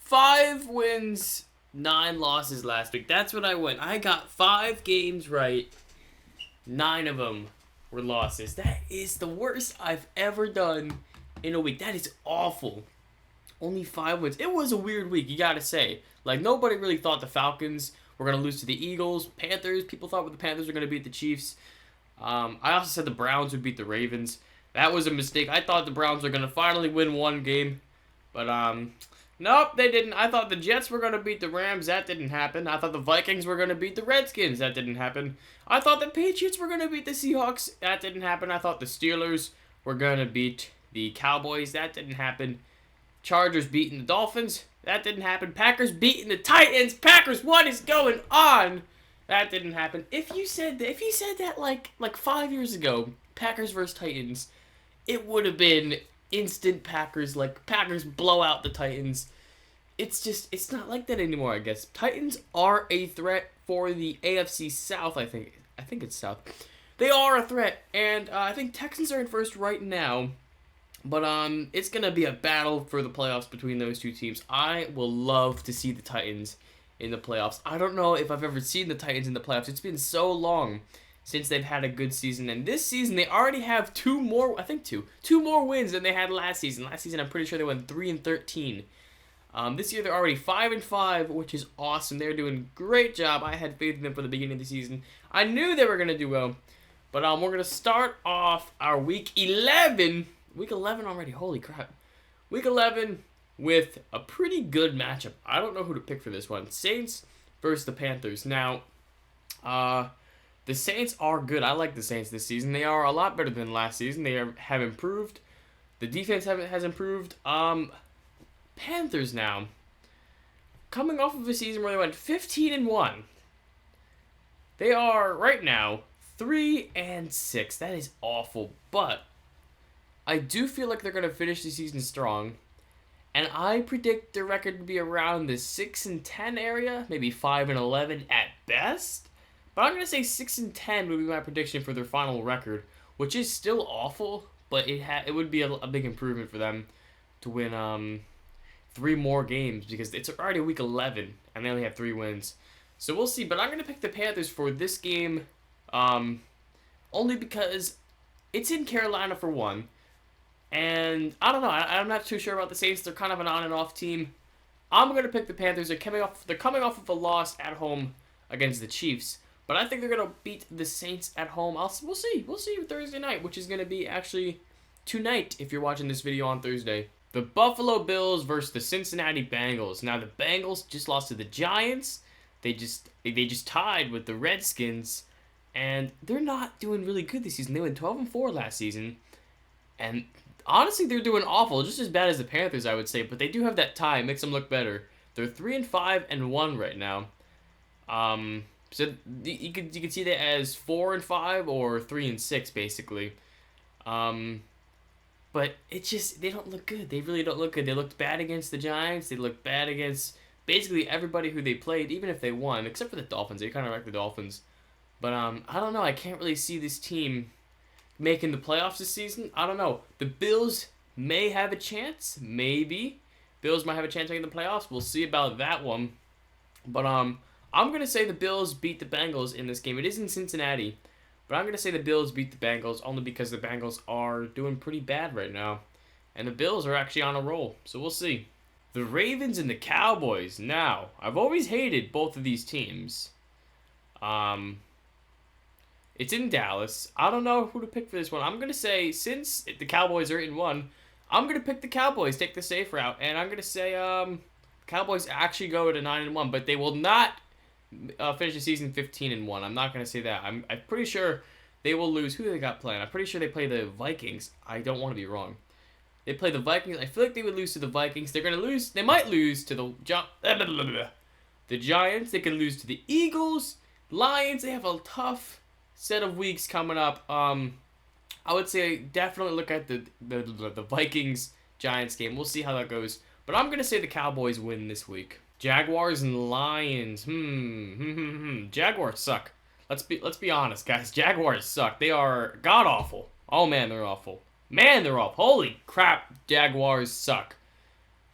5 wins, 9 losses last week. That's what I went. I got 5 games right. 9 of them were losses. That is the worst I've ever done in a week. That is awful. Only 5 wins. It was a weird week, you gotta say. Like, nobody really thought the Falcons were going to lose to the Eagles. Panthers, people thought the Panthers were going to beat the Chiefs. I also said the Browns would beat the Ravens. That was a mistake. I thought the Browns were going to finally win one game. But, nope, they didn't. I thought the Jets were going to beat the Rams. That didn't happen. I thought the Vikings were going to beat the Redskins. That didn't happen. I thought the Patriots were going to beat the Seahawks. That didn't happen. I thought the Steelers were going to beat the Cowboys. That didn't happen. Chargers beating the Dolphins. That didn't happen. Packers beating the Titans. Packers, what is going on? That didn't happen. If you said that like 5 years ago, Packers versus Titans, it would have been instant Packers. Like, Packers blow out the Titans. It's not like that anymore, I guess. Titans are a threat for the AFC South, I think it's South. They are a threat, and I think Texans are in first right now. But it's going to be a battle for the playoffs between those two teams. I will love to see the Titans in the playoffs. I don't know if I've ever seen the Titans in the playoffs. It's been so long since they've had a good season. And this season, they already have two more wins than they had last season. Last season, I'm pretty sure they went 3-13. This year, they're already 5-5, which is awesome. They're doing a great job. I had faith in them from the beginning of the season. I knew they were going to do well. But we're going to start off our Week 11... Week 11 already, holy crap. Week 11 with a pretty good matchup. I don't know who to pick for this one. Saints versus the Panthers. Now, the Saints are good. I like the Saints this season. They are a lot better than last season. They have improved. The defense has improved. Panthers now, coming off of a season where they went 15-1. They are, right now, 3-6. That is awful, but I do feel like they're going to finish the season strong, and I predict their record to be around the 6-10 area, maybe 5-11 at best. But I'm going to say 6-10 would be my prediction for their final record, which is still awful, but it would be a big improvement for them to win 3 more games, because it's already week 11 and they only have 3 wins. So we'll see, but I'm going to pick the Panthers for this game, only because it's in Carolina for one. And I don't know. I'm not too sure about the Saints. They're kind of an on and off team. I'm gonna pick the Panthers. They're coming off of a loss at home against the Chiefs, but I think they're gonna beat the Saints at home. We'll see. We'll see Thursday night, which is gonna be actually tonight if you're watching this video on Thursday. The Buffalo Bills versus the Cincinnati Bengals. Now the Bengals just lost to the Giants. They just tied with the Redskins, and they're not doing really good this season. They went 12-4 last season, and honestly, they're doing awful, just as bad as the Panthers, I would say, but they do have that tie. It makes them look better. They're 3-5-1 right now. So you could see that as 4-5 or 3-6, basically. But they don't look good. They really don't look good. They looked bad against the Giants. They looked bad against basically everybody who they played, even if they won, except for the Dolphins. They kind of like the Dolphins. But I don't know. I can't really see this team making the playoffs this season. I don't know. The Bills may have a chance. Maybe. Bills might have a chance making the playoffs. We'll see about that one. But I'm going to say the Bills beat the Bengals in this game. It is in Cincinnati. But I'm going to say the Bills beat the Bengals only because the Bengals are doing pretty bad right now. And the Bills are actually on a roll. So we'll see. The Ravens and the Cowboys. Now, I've always hated both of these teams. It's in Dallas. I don't know who to pick for this one. I'm going to say, since the Cowboys are 8-1, I'm going to pick the Cowboys, take the safe route. And I'm going to say Cowboys actually go to 9-1, but they will not finish the season 15-1. I'm not going to say that. I'm pretty sure they will lose. Who do they got playing? I'm pretty sure they play the Vikings. I don't want to be wrong. They play the Vikings. I feel like they would lose to the Vikings. They're going to lose. They might lose to the Giants. They can lose to the Eagles. Lions. They have a tough set of weeks coming up. I would say definitely look at the Vikings Giants game. We'll see how that goes. But I'm gonna say the Cowboys win this week. Jaguars and Lions. Jaguars suck. Let's be honest, guys. Jaguars suck. They are god awful. Oh man, they're awful. Man, they're awful. Holy crap, Jaguars suck.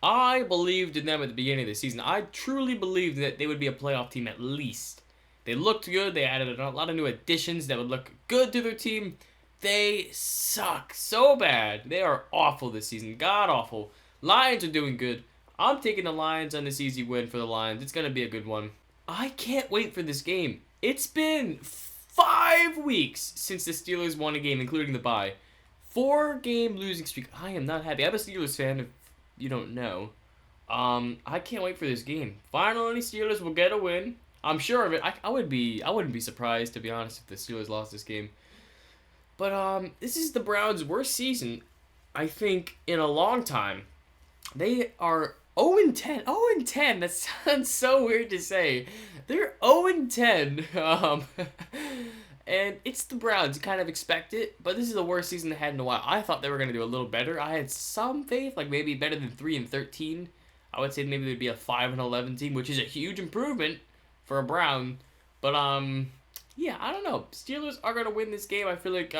I believed in them at the beginning of the season. I truly believed that they would be a playoff team at least. They looked good. They added a lot of new additions that would look good to their team. They suck so bad. They are awful this season. God awful. Lions are doing good. I'm taking the Lions on this easy win for the Lions. It's going to be a good one. I can't wait for this game. It's been 5 weeks since the Steelers won a game, including the bye. 4-game losing streak. I am not happy. I'm a Steelers fan, if you don't know. I can't wait for this game. Finally, Steelers will get a win. I'm sure of it. I wouldn't be surprised, to be honest, if the Steelers lost this game. But this is the Browns' worst season, I think, in a long time. They are 0-10. 0-10. That sounds so weird to say. They're 0-10. And it's the Browns. You kind of expect it, but this is the worst season they had in a while. I thought they were going to do a little better. I had some faith, like maybe better than 3-13. I would say maybe they'd be a 5-11 team, which is a huge improvement for a Brown. But yeah, I don't know. Steelers are going to win this game. I feel like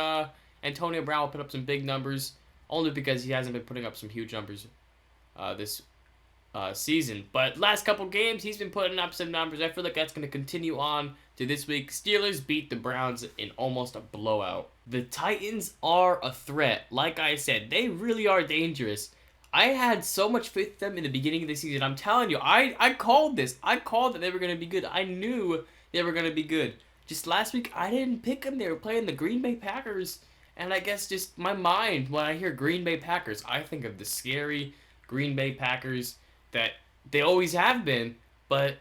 Antonio Brown will put up some big numbers, only because he hasn't been putting up some huge numbers this season. But last couple games, he's been putting up some numbers. I feel like that's going to continue on to this week. Steelers beat the Browns in almost a blowout. The Titans are a threat. Like I said, they really are dangerous. I had so much faith in them in the beginning of the season. I'm telling you, I called this. I called that they were going to be good. I knew they were going to be good. Just last week, I didn't pick them. They were playing the Green Bay Packers. And I guess just my mind, when I hear Green Bay Packers, I think of the scary Green Bay Packers that they always have been. But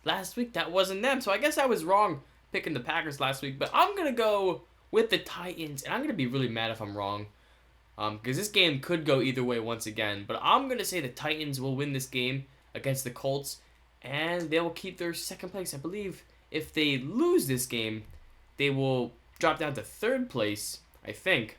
last week, that wasn't them. So I guess I was wrong picking the Packers last week. But I'm going to go with the Titans. And I'm going to be really mad if I'm wrong. Because this game could go either way once again. But I'm going to say the Titans will win this game against the Colts. And they will keep their second place. I believe if they lose this game, they will drop down to third place, I think.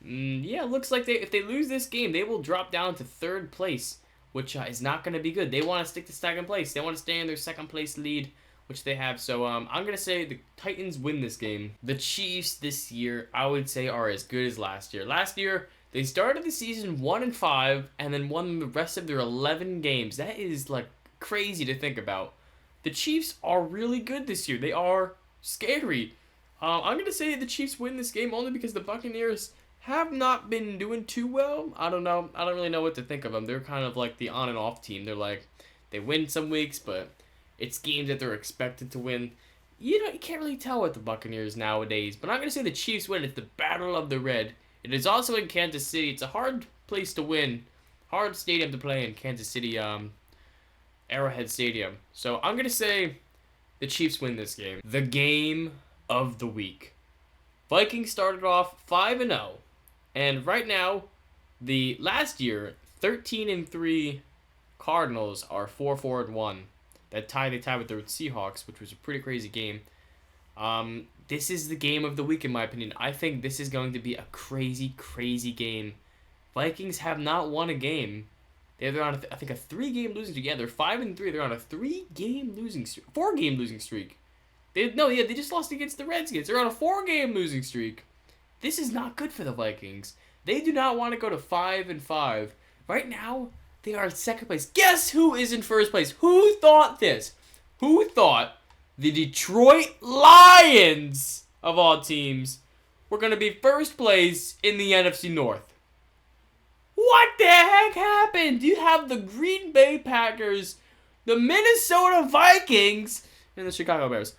Yeah, it looks like if they lose this game, they will drop down to third place, which is not going to be good. They want to stick to second place. They want to stay in their second place lead, which they have. So I'm going to say the Titans win this game. The Chiefs this year, I would say, are as good as last year. Last year, they started the season 1-5 and then won the rest of their 11 games. That is like crazy to think about. The Chiefs are really good this year. They are scary. I'm going to say the Chiefs win this game only because the Buccaneers have not been doing too well. I don't know. I don't really know what to think of them. They're kind of like the on and off team. They're like, they win some weeks, but it's games that they're expected to win. You know, you can't really tell with the Buccaneers nowadays. But I'm going to say the Chiefs win. It's the Battle of the Red. It is also in Kansas City. It's a hard place to win. Hard stadium to play in, Kansas City, Arrowhead Stadium. So I'm going to say the Chiefs win this game. The game of the week. Vikings started off 5-0. And right now, the last year, 13-3 Cardinals are 4-4-1. They tied with the Seahawks, which was a pretty crazy game. This is the game of the week, in my opinion. I think this is going to be a crazy, crazy game. Vikings have not won a game. They're on, I think, a 3-game losing streak. Yeah, they're 5-3. They're on a 3-game losing streak. 4-game losing streak. They just lost against the Redskins. They're on a 4-game losing streak. This is not good for the Vikings. They do not want to go to 5-5. Right now, they are in second place. Guess who is in first place? Who thought this? Who thought the Detroit Lions, of all teams, were going to be first place in the NFC North? What the heck happened? You have the Green Bay Packers, the Minnesota Vikings, and the Chicago Bears.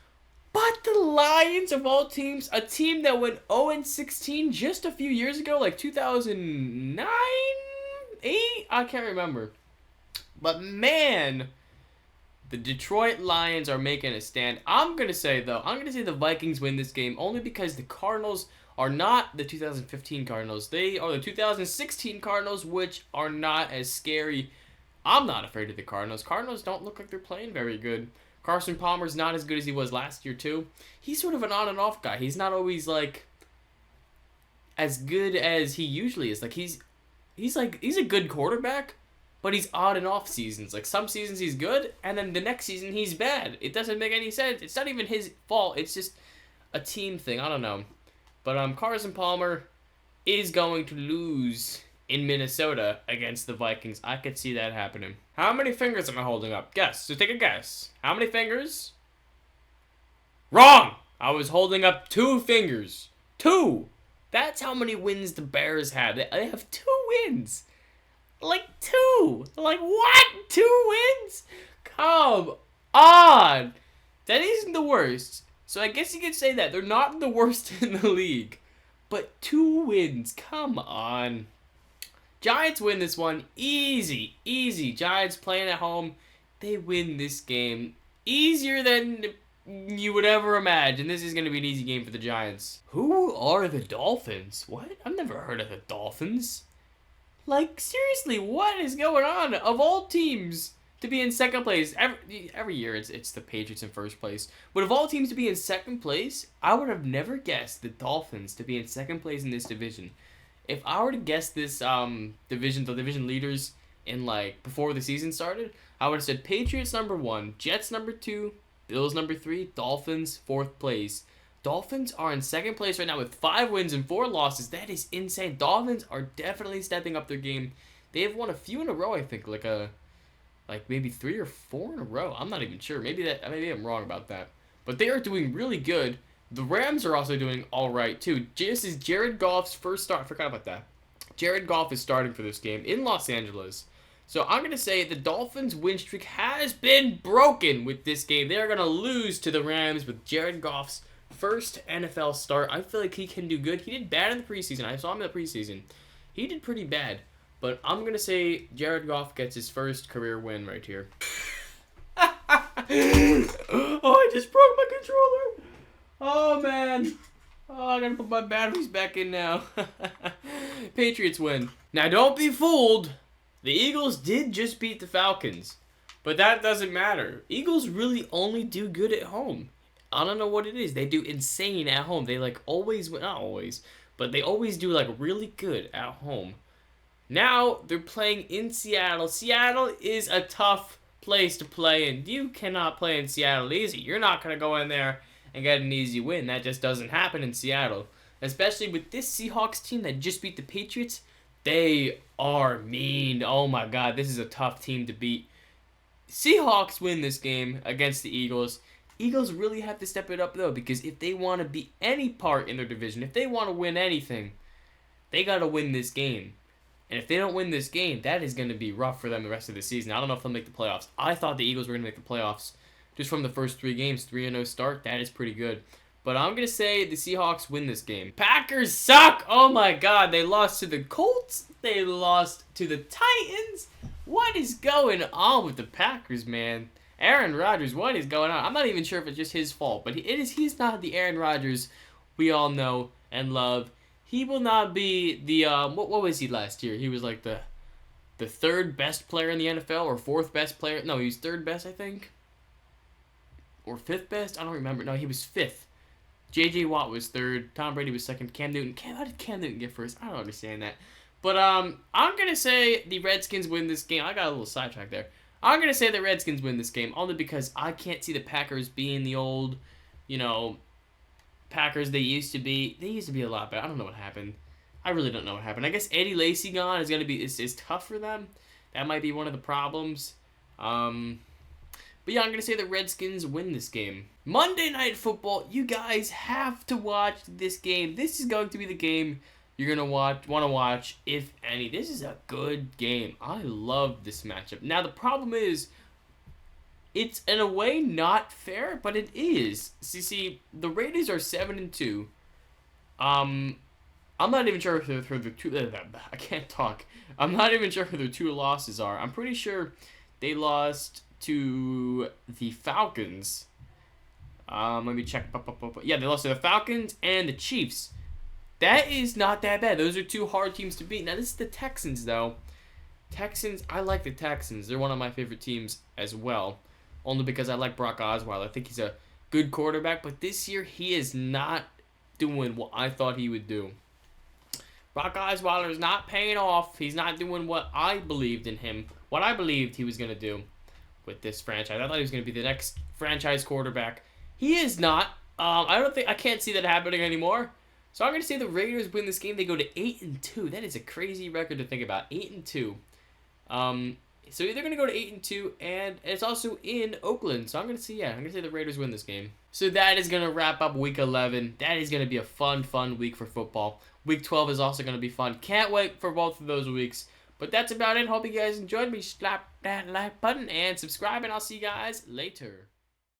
But the Lions, of all teams, a team that went 0-16 just a few years ago, like 2009, 8? I can't remember. But man, the Detroit Lions are making a stand. I'm going to say the Vikings win this game only because the Cardinals are not the 2015 Cardinals. They are the 2016 Cardinals, which are not as scary. I'm not afraid of the Cardinals. Cardinals don't look like they're playing very good. Carson Palmer's not as good as he was last year, too. He's sort of an on and off guy. He's not always, like, as good as he usually is. Like, he's a good quarterback, but he's on and off seasons. Like, some seasons he's good, and then the next season he's bad. It doesn't make any sense. It's not even his fault. It's just a team thing. I don't know. But Carson Palmer is going to lose in Minnesota against the Vikings. I could see that happening. How many fingers am I holding up? Guess. So take a guess. How many fingers? Wrong! I was holding up 2 fingers. 2! That's how many wins the Bears have. They have 2 wins. Like 2. Like what? 2 wins? Come on. That isn't the worst. So I guess you could say that. They're not the worst in the league. But 2 wins. Come on. Giants win this one. Easy. Easy. Giants playing at home. They win this game. Easier than you would ever imagine. This is going to be an easy game for the Giants. Who are the Dolphins? What? I've never heard of the Dolphins. Like, seriously, what is going on? Of all teams to be in second place, every year it's the Patriots in first place. But of all teams to be in second place, I would have never guessed the Dolphins to be in second place in this division. If I were to guess this division, the division leaders in like before the season started, I would have said Patriots number 1, Jets number 2, Bills number 3, Dolphins 4th place. Dolphins are in second place right now with 5 wins and 4 losses. That is insane. Dolphins are definitely stepping up their game. They have won a few in a row, I think, like maybe 3 or 4 in a row. I'm not even sure. Maybe I'm wrong about that. But they are doing really good. The Rams are also doing all right too. This is Jared Goff's first start. I forgot about that. Jared Goff is starting for this game in Los Angeles. So I'm going to say the Dolphins' win streak has been broken with this game. They are going to lose to the Rams with Jared Goff's first NFL start. I feel like he can do good. He did bad in the preseason. I saw him in the preseason. He did pretty bad. But I'm going to say Jared Goff gets his first career win right here. Oh, I just broke my controller. Oh, man. Oh, I got to put my batteries back in now. Patriots win. Now, don't be fooled. The Eagles did just beat the Falcons. But that doesn't matter. Eagles really only do good at home. I don't know what it is. They do insane at home. They like always, not always, but they always do like really good at home. Now they're playing in Seattle. Seattle is a tough place to play in. You cannot play in Seattle easy. You're not going to go in there and get an easy win. That just doesn't happen in Seattle. Especially with this Seahawks team that just beat the Patriots. They are mean. Oh my God, this is a tough team to beat. Seahawks win this game against the Eagles. Eagles really have to step it up though, because if they want to be any part in their division, if they want to win anything, they got to win this game. And if they don't win this game, that is going to be rough for them the rest of the season. I don't know if they'll make the playoffs. I thought the Eagles were going to make the playoffs just from the first 3 games, 3-0 start. That is pretty good. But I'm going to say the Seahawks win this game. Packers suck! Oh my God, they lost to the Colts. They lost to the Titans. What is going on with the Packers, man? Aaron Rodgers, what is going on? I'm not even sure if it's just his fault, but he's not the Aaron Rodgers we all know and love. He will not be the, what was he last year? He was like the 3rd best player in the NFL or 4th best player. No, he was 3rd best, I think. Or 5th best? I don't remember. No, he was 5th. J.J. Watt was 3rd. Tom Brady was 2nd. Cam Newton. How did Cam Newton get 1st? I don't understand that. But I'm going to say the Redskins win this game. I got a little sidetracked there. I'm going to say the Redskins win this game only because I can't see the Packers being the old, Packers they used to be. They used to be a lot better. I don't know what happened. I really don't know what happened. I guess Eddie Lacy gone is going to be is tough for them. That might be one of the problems. But yeah, I'm going to say the Redskins win this game. Monday Night Football, you guys have to watch this game. This is going to be the game you're going to want to watch, if any. This is a good game. I love this matchup. Now, the problem is, it's in a way not fair, but it is. See, the Raiders are 7-2. I'm not even sure who the 2... I can't talk. I'm not even sure who their 2 losses are. I'm pretty sure they lost to the Falcons. Let me check. Yeah, they lost to the Falcons and the Chiefs. That is not that bad. Those are 2 hard teams to beat. Now, this is the Texans, though. Texans, I like the Texans. They're one of my favorite teams as well. Only because I like Brock Osweiler. I think he's a good quarterback. But this year, he is not doing what I thought he would do. Brock Osweiler is not paying off. He's not doing what I believed in him. What I believed he was going to do with this franchise. I thought he was going to be the next franchise quarterback. He is not. I can't see that happening anymore. So I'm going to say the Raiders win this game. They go to 8-2. That is a crazy record to think about. 8-2. So they're going to go to 8-2, and it's also in Oakland. So I'm going to say the Raiders win this game. So that is going to wrap up Week 11. That is going to be a fun week for football. Week 12 is also going to be fun. Can't wait for both of those weeks. But that's about it. Hope you guys enjoyed me. Slap that like button and subscribe, and I'll see you guys later.